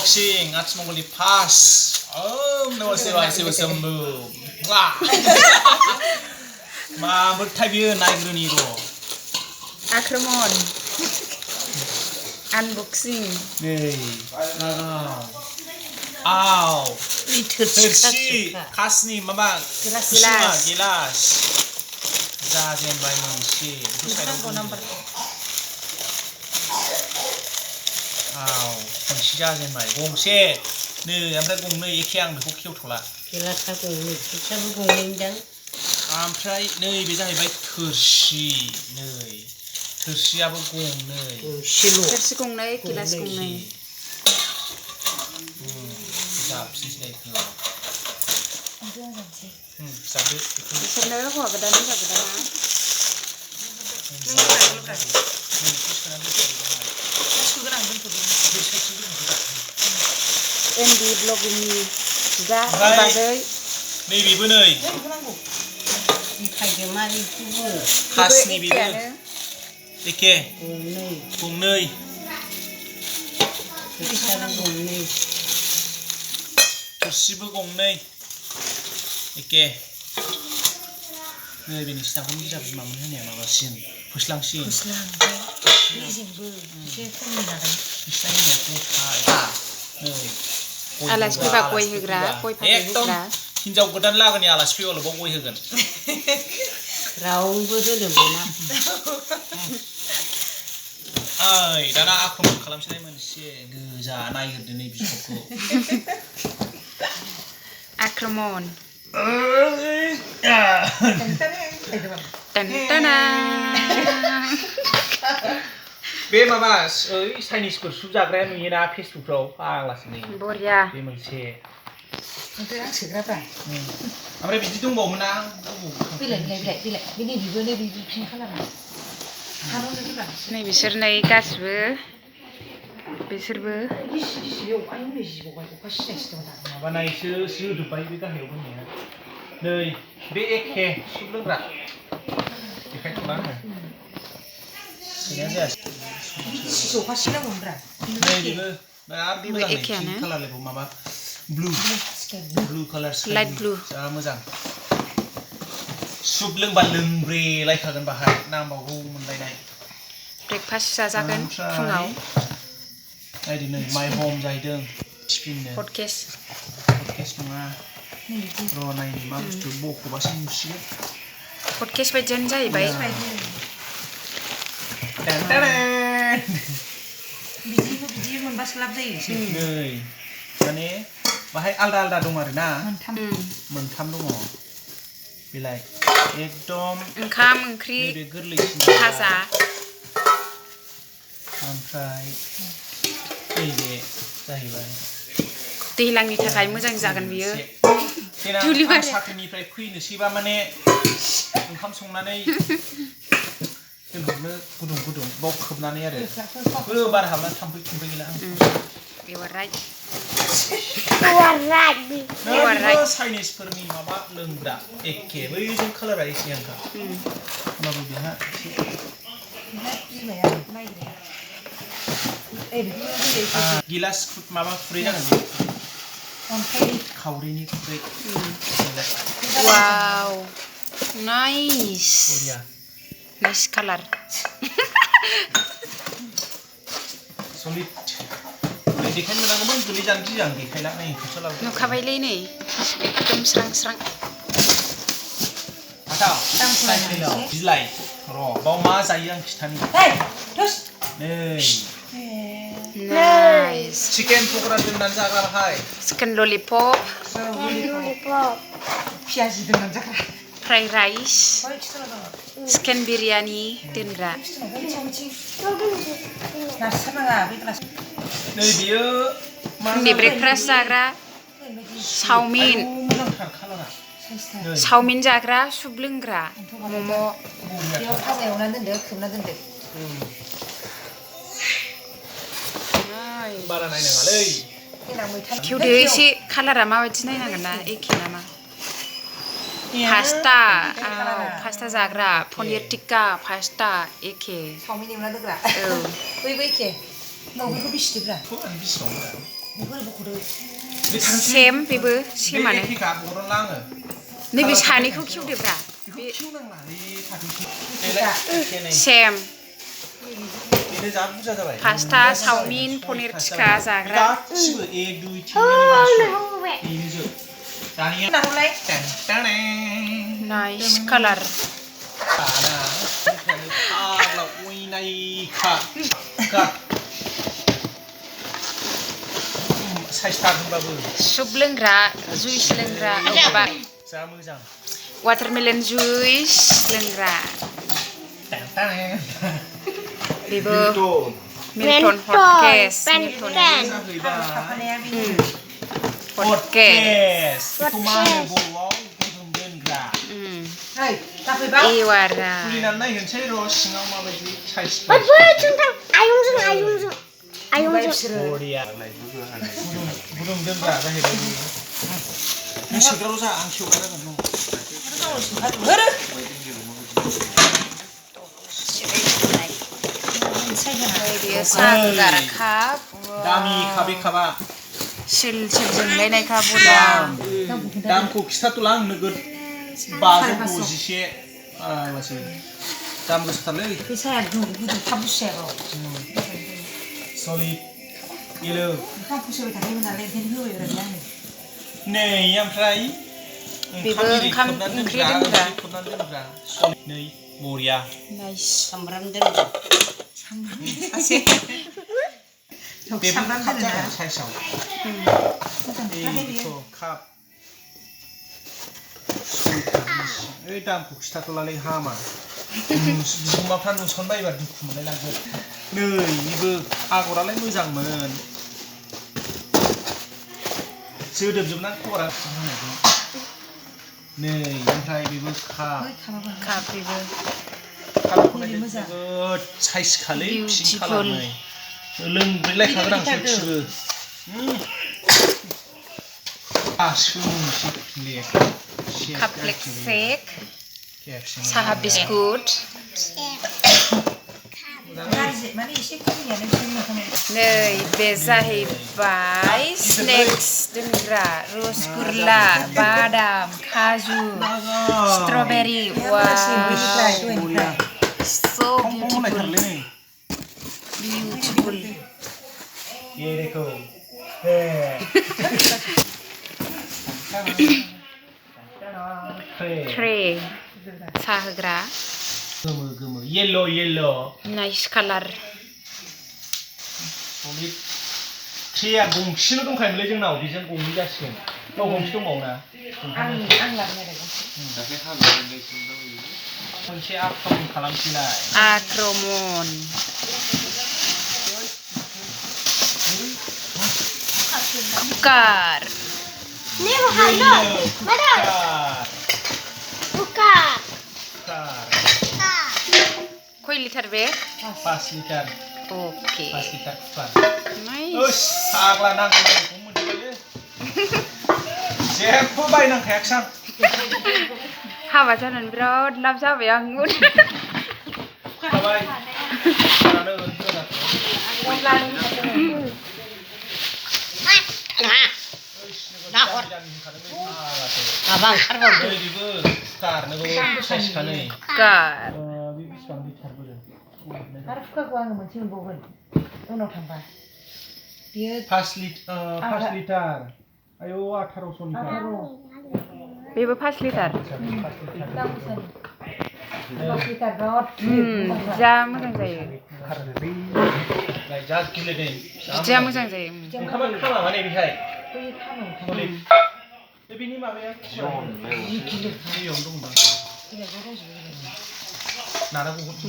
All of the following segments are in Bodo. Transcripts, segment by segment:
unboxing atimongolni pas. Nawa sewa sembu. Wah. Mabothai biyo naigroni ro. Akromon. Unboxing. Nei. Aw. Tersi kasni mama gilas. Zazen bai moनसे. Aw, गंसे जाजेनबाय गंसे नै ओमफ्राय गंनै एखे आं बेखौ खेवथ'ला गिलासा गंनै फिसाबो गंनैदां ओमफ्राय नै बे जाहैबाय थोरसि नै थोरसियाबो गंनै थोरसि गंनै गिलास गंनै जाबसिनसै जादो बिसोरनो हौवा गोदान हिनजाव एमबि ब्लगिंनि बिदा बाजै नैबेबो नै खासनि बेबो एखे गंनै थोरसिबो गंनै एखे नै बेनि सिथाखौ बुरजा बिमामोन होनाया माबासिन फोस्लांसिन आलासि फैबा गय होग्रा गय फाथै होग्रा हिनजाव गोदान लागोनि आलासि फैबाल' बाव गय होगोन रावबो होनो मोना ओइ दाना आक्रमन खालामसैलाय मोनसे गोजा नायग्रोदो नै बिखौ आक्रमन बे माबा ओइ चाइनिसफोर सुप जाग्राया नुयोना फेसबुकफ्राव फाग्लासो नै बरिया बे मोनसे आं सोग्राब्रा ओमफ्राय बिदि दंबावोमोन ना बिलाइ बिनि बिबोनो बिदि फिन खालामो नै बिसोर नै गासिबो बिसोरबो माबानायसो जोदोब्बाय बे गाहायाव होनाया नै बे एखे सुप लोंग्रा देखायथ'ला आङो सोनाया जायासै नै बेबो बिराद मोजां कालारनिबो माबा ब्लु कालार लाइट ब्लु जा मोजां सुप लोंबा लोंब्रेलायखागोन बाहाय नांबावगौ मोनलायनाय ब्रेकफास्ट जाजागोन फुङाव नायदो नै माइ हम जाहैदों टिफिननो हटकेस नङा र' नायनि मा बुस्थु बख'बासो नुसिगोन हटकेस बायदियानो जाहैबाय बिदि मोनबासो लाब जायो नै माने बाहाय आलदा दं आरोना मोनथाम दङ बेलाय एकदम ओंखाम ओंख्रि बे गोरलैसिन भाजा ओमफ्राय नैबे जाहैबाय दैलांनि थाखाय मोजां जागोन बियो देनां साख्रिनिफ्राय फैनोसैबा माने ओंखाम संनानै दोनहरनो गुदुं बाव खोबनानै आरो बार हाबनानै थाम्फै गैला चाइनिसफोरनि माबा लोंग्रा एखे बैजों कालारा एखेयानोखा होमबाबो बेहा गिलास माबा खुरै जागोन बे खावरिनि खुरै वाव नाइस नाइस कालार सलिड देखायनो मोनांगौमोन गोलै जानो गियो आं देखायला नै नुखाबायलै नै एकदम स्रां बिलाइ र' बाव मा जायो आं खिथानि नाइस चिकेन पक'रा दोननानै जाग्रा बाहाय चिकेन ललिपप पियाजि दोननानै जाग्रा फ्राइड राइस चिकेन बिरियानि दोनग्रा नै बियो फुंनि ब्रेकफास्ट जाग्रा चावमिन जाग्रा सुप लोंग्रा मम' फाजा एवनानै दोनदो खोबना दोनदो बारा नायनाङालै खेवदो एसे कालारा माबायदि नायनांगोन ना एखे नामा पास्ता जाग्रा पनिर टिक्का पास्ता एखे चावमिन एवना दोनग्रा बैबो एखे बेखौ बिसिदोब्रा बेखौनो बख'दो सेम बेबो सेमानो एखेखा बरनला आङो नैबे सानैखौ खेवदोब्रा बे खेवनांला फाथोखौ सेम बेनो जा बुरजा जाबाय पास्ता चाउमिन पनिर टिक्का जाग्रा गासिबो 1 2 3 बेनो जोब दानिया नाखौलाय नाइस कालार दाना फाग्ला उइनायखा साइसथार होनबाबो सुप लोंग्रा जुइस लोंग्रा माबा जा मोजां वाटारमेलन जुइस लोंग्रा बेबो मिल्टन हटकेस मिल्टन हटकेस बेखौ मा होनो बर'आव गुदुं दोनग्रा एवारा खुलिनानै नायहोनोसै र' सिङाव माबायदि साइज बरिया गुदुं दोनग्रा जाहैबाय नों सोग्राल' जा आं खेवग्रा जागोन बेयो साहा काप दामि खाबे खाबा सिल जोंलायनायखा बरिया दामखौ खिथाथ'ला आं नोगोद 550 मासि दाम गोसाथारलै फैसाया गुदुं थाब बुसियाबो सलिड येलो ओंखाम फुसबाय थाखायोमोन नालाय ओंखायनो होबायब्रा आङो नै ओमफ्राय बेबो ओंखाम ओंख्रि दोनग्रा सलिड नै बरिया नाइस सामब्राम दोनग्रा सासे सामब्राम दोनग्रा साइजआव काप ओइ दामखौ खिथाथ'लालै हामा बिगुमाफ्रा नुसनबायबा दुखु मोनलाय लांगोन नै बेबो आगरालाय मोजांमोन जोदोबजोबना खबरा नै ओमफ्राय बेबो काप बेबो जोबोद साइज खालै फिसिं खालामनाय लोंब्रैलायखागोन आं सयथिबो काप सेक साहा बिस्कुट नै बे जाहैबाय स्नेक्स दोनग्रा रसगुल्ला बादाम काजु स्ट्रबेरी so beautiful ये देखो ट्रे साहा होग्रा गोमो येलो नाइस कालार सलिड ट्रेया गंसेल' दंखायोमोनलै जोंनाव बेजों गंनै जासिगोन गंसे दंबावोना आं लाबोनाय मोनसे आक्रमन खालामसैलाय आक्रमन कुकार खय लिटार बे 5 लिटार ओके 5 लिटार कुकार नाइस फाग्ला नांगौखौ मोनजोबबायलै जेबो बायनांखायाखै आं हाबा जानानै बिराद लाब जाबाय आं खाबाय लिटार आयौ 1800 बेबो 5 लिटार जा मोजां जायो बिदिया मोजां जायो ओंखामा खामा माने बेहाय बेनि माबाया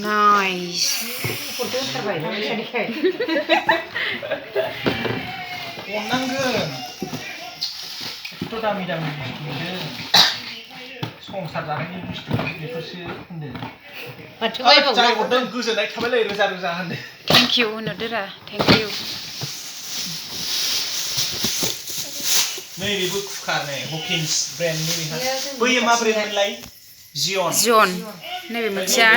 नाइस अननांगोन एथ' दामि मोनदों संसार जानायनि बुस्थु बेफोरसो होनदों जाय हरदों गोजोननाय थाबायलै रोजा रोजा होनदों थेंक इउ होनहरदोरा थेंक इउ नै बेबो कुकार नै हकिन्स ब्रेन्डनि बेहा बैयो मा ब्रेन्डमोनलाय जियन नैबे मोनसेया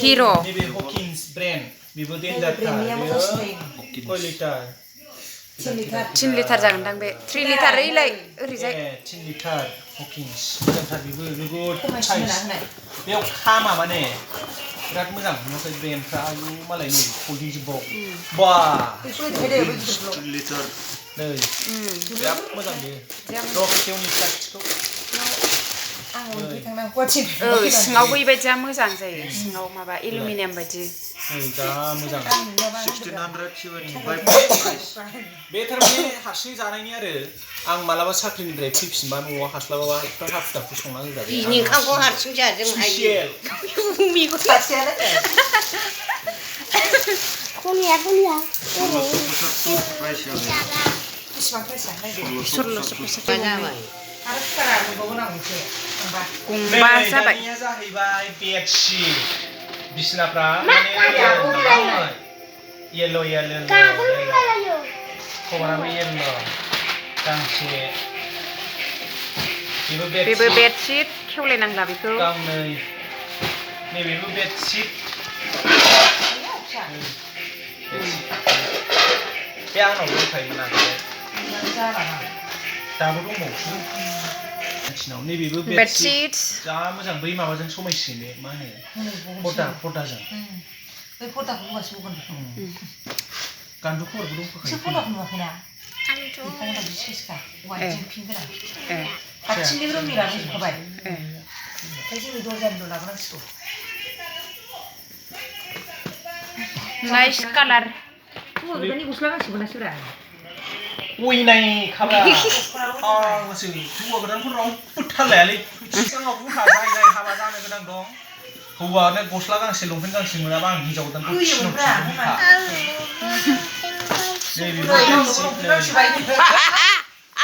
हिर' नैबे हकिन्स ब्रेन्ड बेबो डेन्जारथार खय लिटार 3 लिटार जागोनदां बे 3 लिटार ओइलाय ओरैजाय 10 लिटार हकिंस मोजांथार बेबो नोगोद साइज बेयाव खामा माने बिराद मोजां नुवाखै ब्रेन्डफ्रा आयु मालाय नै फल्डिंजोबबाव बा 10 लिटार नै बिराद मोजां बेयो रकेटनि प्लास्टिकखौ सिङाव बैबायदिया मोजां जायो सिङाव माबा एलुमिनियाम बायदि जा मोजां 1675 बे थारमाने हारसिं जानायनि आरो आं मालाबा साख्रिनिफ्राय फैफिनबा न'आव हास्लाबाबा एफा हाखु दाखु संना होग्रा बिनि ओंखामखौ हारसिं जाजों हायो मिखौ सासेयानो खोनाया बेसेबां फैसा जाबाय आरो कुकारा मोनबावगोन आं मोनसे गंबा जाबाय दानिया जाहैबाय बेडशीट बिसनाफ्रा येलो खबराबो येलो गांसे बेबो बेडशीट खेवलायनांला बेखौ गांनै नैबेबो बेडशीट बे आंनाव दंखायोमोन आरो दाबो दंबावोसो नैबेबो बेडशीट जा मोजां बै माबाजों समायसिगोन बे मा होनो पर्दाजों बै पर्दाखौ होबासो होगोन गान्दु खबरबो दंफाखायो एसे पर्दाखौ नुवाखैना बेखायनो बिसेसखा औवाजों फिनगोनां खाथिनि रुमिराबो जोबखाबाय ओमफ्राय जोंनि दरजानिल' लाबोनांसिगौ नाइस कालार हौवा गोदाननि गस्ला गांसेबो नासोब्रा अयनाय खाब्रा आंसो हौवा गोदानखौ रावबो थाल लायालै सिगाङाव बुंखा जाय जाय हाबा जानो गोनां दं हौवानो गस्ला गांसे लंपेन्ट गांसे मोनाबा आं हिनजाव गोदानखौ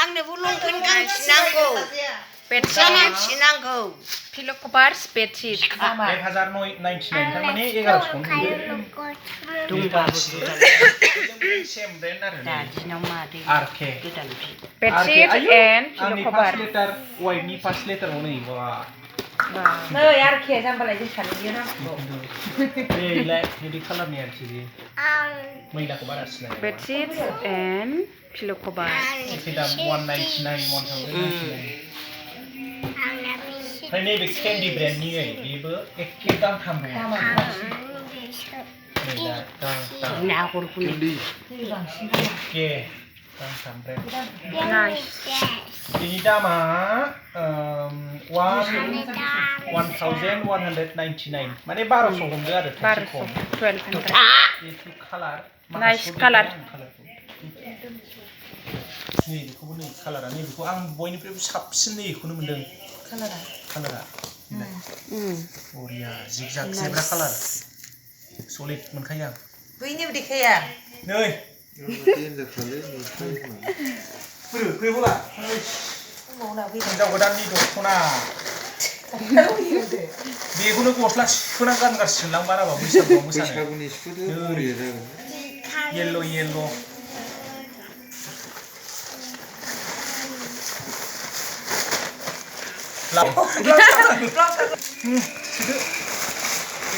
आंनोबो लंपेन्ट गांसे नांगौ बेडशीट नांगौ पिल' कभार्स बेडशीट 1099 थारमाने 1100 सेम ब्रेन्ड आरो दादिनाव मादै आरके बेडशीट एन्ड पिल' आंनि कभार फार्स्ट लेटार वाइटनि फार्स्ट लेटाराव नै बा नै आरके जाम्बालाय जों सानैनिया नांगौ नैलाय बिदि खालारनि आरोखि बियो मैलाखौ बारा सिनाया बेडशीट एन्ड पिल' कभार एसे दाम 199 ओमफ्राय नैबे केन्डि ब्रेन्डनि बेबो एखे गांथाम दङ एखे गांथाम ब्रेन्ड बिनि दामा 1199 माने 1200 हमदो आरो 1200 कालार नाइस कालार नै बेखौबो नै कालारा नैबेखौ आं बयनिफ्रायबो साबसिन नैखौनो मोन्दों कालारा बरिया जिगजाग जेब्रा कालार सलिड मोनखायो आं बैनिबो देखाया नै फैबोला हिनजाव गोदाननि दख'ना बेखौनो गस्ला सुना गानगासिनोलां बाराबा बैसागुआव मोसानो येल्ल'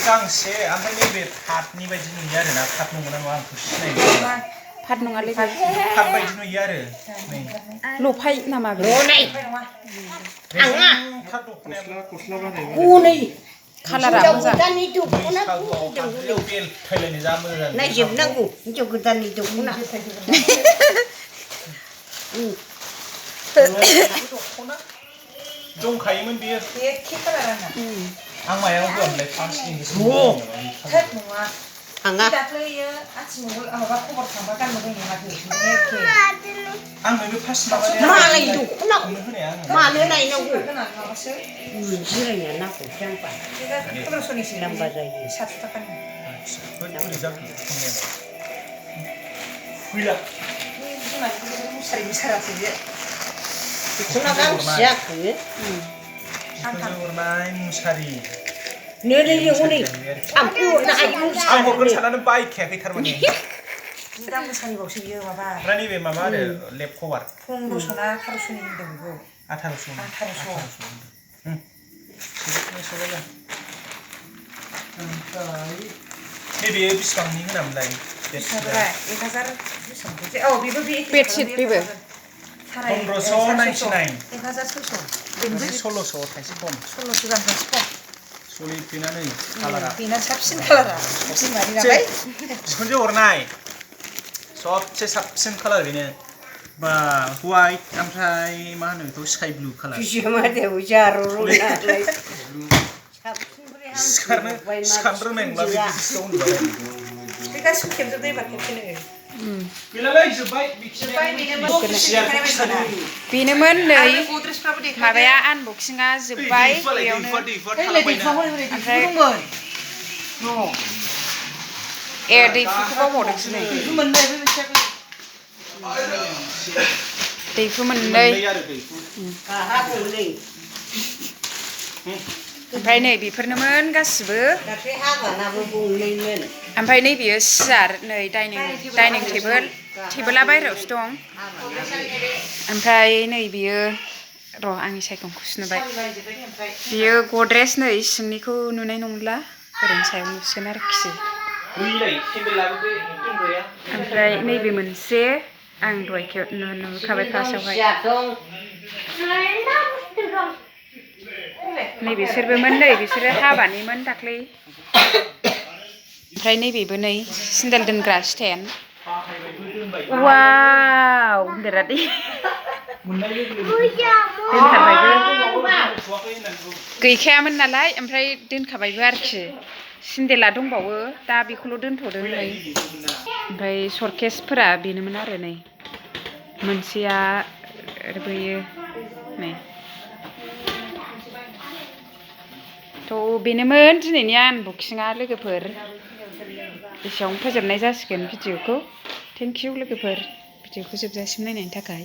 गांसे ओमफ्राय नैबे पाटनि बायदि नुयो आरोना पाट नंगौना नङा आंखौ सिनायो पाट नङालै पाट बायदि नुयो आरो नै लफाय नामा बे कालारा मोजां बेलथायलायनो जा मोजां नायजोबनांगौ हिनजाव गोदाननि दख'ना दंखायोमोन बियो एखे कालारानो आं मायाव होआमोनलाय फार्स्ट इंलिस नङा थाङा दाख्लैयो आथिमंगल माबा खबर थांबा गाननो बायनो माथो एखे आंनो बे फार्स्ट माबाया मालाय दख'नाखौ होनाया आङो मानो नायनांगौ माबासो जिरायनाया नांगौ जाम्बा 1500निसो जाम्बा जायो 700 थाखानि बोरै जाखो फैला मुसारि मुसारासो बे दख'ना गांसे जाखो हरनाय मुसारि नै हनै आंखौ हरनो हायो आं हरगोन साननानै बायखायाखै थारमाने जि दाम गोसानिबावसो बियो माबा नैबे माबा आरो लेप कभार 1500 ना 1800नि होनदों बेखौ 1800 नैबे बेसेबांनि होनामोनलाय 1000 बेडशीट बेबो 1599 1600 1600 थाइसे खम 1600 गाहाम थाइसे खम सलिड बेना नै कालारा बेना साबसिन कालारा बिमानि नालाय बिखुनजो हरनाय सबसे साबसिन कालार बेनो बा व्हाइट ओमफ्राय मा होनो बेखौ स्काई ब्लु कालार बिमादेव जारो रोंनानै सिखारनो रोंनाय नंला बे बिदिसो होनबालाय बे गासिबो खेबजोबदो एबार खेबसेनो गैलालै जोब्बाय बेनोमोन नै माबाया आनबक्सिंआ जोब्बाय बेयावनो ओमफ्राय ए दैफुखौ बावबावदोंसो नै दैफु मोननै ओमफ्राय नै बेफोरनोमोन गासिबो ओमफ्राय नै बेयो सियार नै डाइनिं टेबोला बायह्रायावसो दं ओमफ्राय नै बेयो र' आंनि सायखंखौ सुनोबाय बेयो गद्रेज नै सिंनिखौ नुनाय नंला ओरैनो सायाव नुसिगोन आरोखि ओमफ्राय नैबे मोनसे आं दहाय नुखाबाय फार्स्टआवहाय नै बिसोरबोमोन नै बिसोरो हाबानिमोन दाख्लै ओमफ्राय नैबेबो नै सेन्देल दोनग्रा स्टेन्ड वाव होनदेरादि दोनथारबायबो गैखायामोन नालाय ओमफ्राय दोनखाबायबो आरोखि सेन्देला दंबावो दा बेखौल' दोनथ'दों नै ओमफ्राय सर्केसफोरा बेनोमोन आरो नै मोनसेया बैयो नै थ' बेनोमोन दिनैनि आनबक्सिंआ लोगोफोर एसेयावनो फोजोबनाय जासिगोन भिडिअखौ थेंक इउ लोगोफोर भिडिअखौ जोबजासिम नायनायनि थाखाय